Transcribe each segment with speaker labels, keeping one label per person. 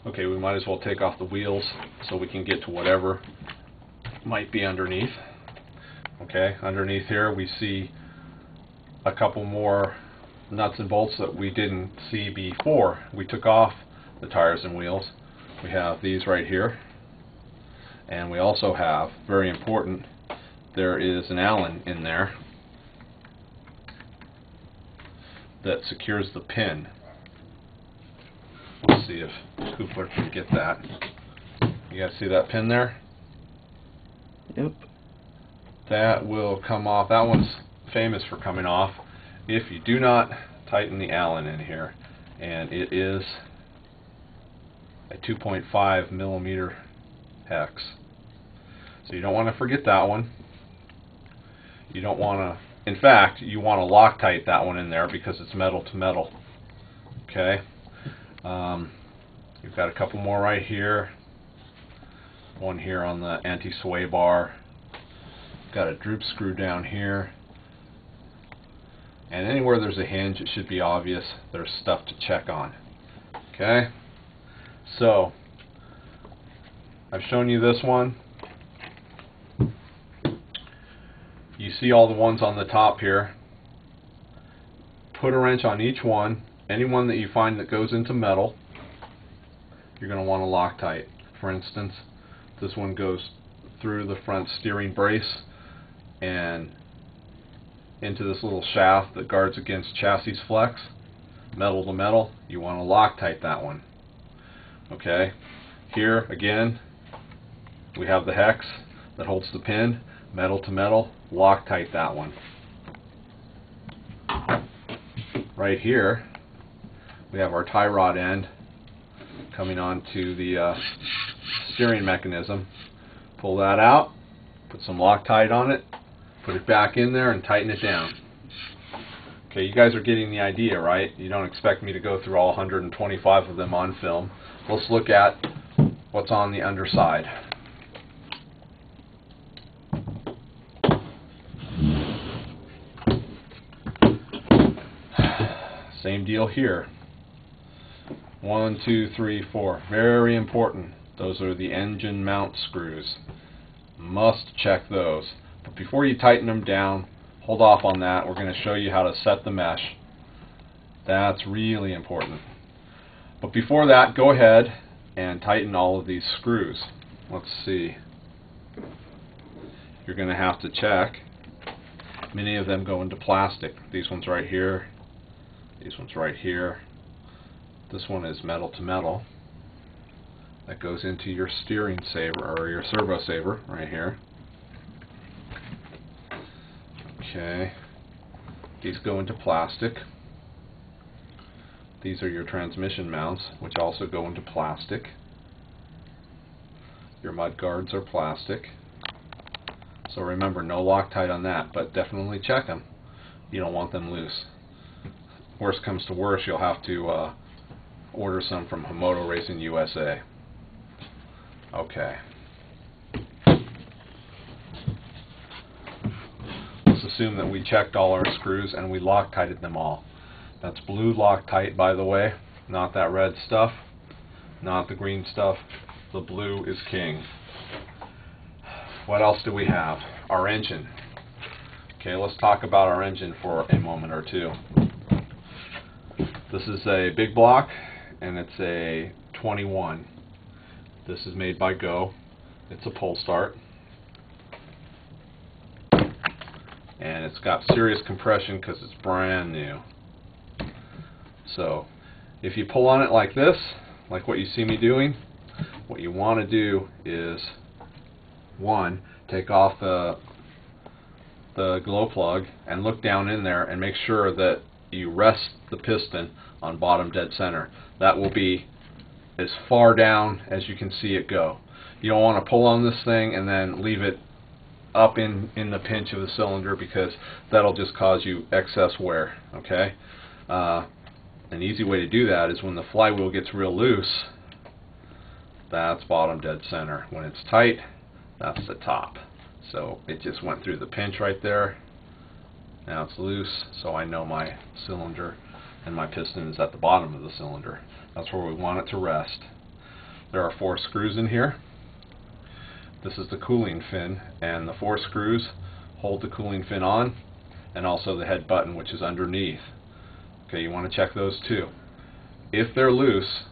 Speaker 1: Okay, we might as well take off the wheels so we can get to whatever might be underneath. Okay, underneath here we see a couple more nuts and bolts that we didn't see before we took off the tires and wheels. We have these right here, and we also have, very important, there is an Allen in there that secures the pin. Let's see if Cooper can get that. You guys see that pin there?
Speaker 2: Yep.
Speaker 1: That will come off. That one's famous for coming off if you do not tighten the Allen in here, and it is a 2.5 millimeter hex. So you don't want to forget that one. You don't want to, in fact, you want to Loctite that one in there because it's metal to metal. Okay. You've got a couple more right here. One here on the anti-sway bar. Got a droop screw down here. And anywhere there's a hinge, it should be obvious there's stuff to check on. Okay? So, I've shown you this one. You see all the ones on the top here. Put a wrench on each one. Any one that you find that goes into metal, you're going to want to Loctite. For instance, this one goes through the front steering brace and into this little shaft that guards against chassis flex. Metal to metal, you want to Loctite that one. Okay, here again we have the hex that holds the pin. Metal to metal, Loctite that one. Right here we have our tie rod end coming onto the steering mechanism. Pull that out, put some Loctite on it, put it back in there and tighten it down. Okay, you guys are getting the idea, right? You don't expect me to go through all 125 of them on film. Let's look at what's on the underside. Same deal here. 1, 2, 3, 4. Very important. Those are the engine mount screws. Must check those. But before you tighten them down, hold off on that. We're going to show you how to set the mesh. That's really important. But before that, go ahead and tighten all of these screws. Let's see. You're going to have to check. Many of them go into plastic. These ones right here. These ones right here. This one is metal to metal. That goes into your steering saver, or your servo saver right here. Okay. These go into plastic. These are your transmission mounts, which also go into plastic. Your mud guards are plastic. So remember, no Loctite on that, but definitely check them. You don't want them loose. Worst comes to worst, you'll have to order some from Himoto Racing USA. Okay. Let's assume that we checked all our screws and we Loctited them all. That's blue Loctite, by the way, not that red stuff, not the green stuff. The blue is king. What else do we have? Our engine. Okay, let's talk about our engine for a moment or two. This is a big block, and it's a 21. This is made by Go. It's a pull start. And it's got serious compression because it's brand new. So, if you pull on it like this, like what you see me doing, what you want to do is, one, take off the glow plug and look down in there and make sure that you rest the piston on bottom dead center. That will be as far down as you can see it go. You don't want to pull on this thing and then leave it up in the pinch of the cylinder, because that'll just cause you excess wear. Okay. An easy way to do that is when the flywheel gets real loose, that's bottom dead center. When it's tight, that's the top. So it just went through the pinch right there. Now it's loose, so I know my cylinder and my piston is at the bottom of the cylinder. That's where we want it to rest. There are 4 screws in here. This is the cooling fin, and the 4 screws hold the cooling fin on, and also the head button, which is underneath. Okay, you want to check those too. If they're loose,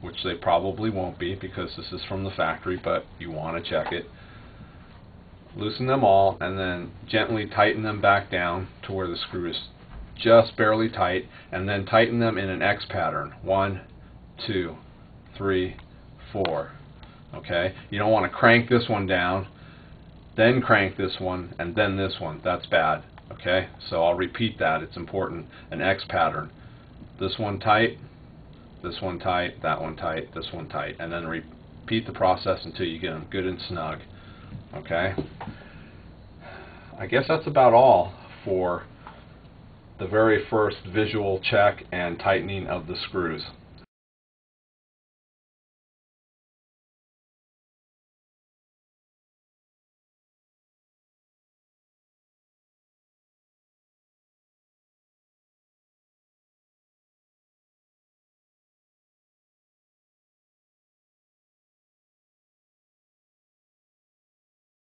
Speaker 1: which they probably won't be because this is from the factory, but you want to check it, loosen them all and then gently tighten them back down to where the screw is just barely tight, and then tighten them in an X pattern. 1, 2, 3, 4. Okay, you don't want to crank this one down, then crank this one, and then this one. That's bad. Okay, so I'll repeat that. It's important. An X pattern. This one tight, this one tight, that one tight, this one tight, and then repeat the process until you get them good and snug. Okay, I guess that's about all for the very first visual check and tightening of the screws.